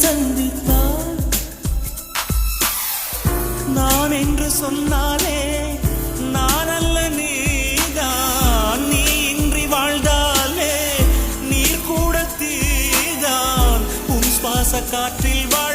சந்தித்தாள். நான் என்று சொன்னாலே நான் அல்ல நீதான். நீ இன்றி வாழ்ந்தாலே நீர் கூட தீதான். உன் சுவாச காற்றில் வாழ்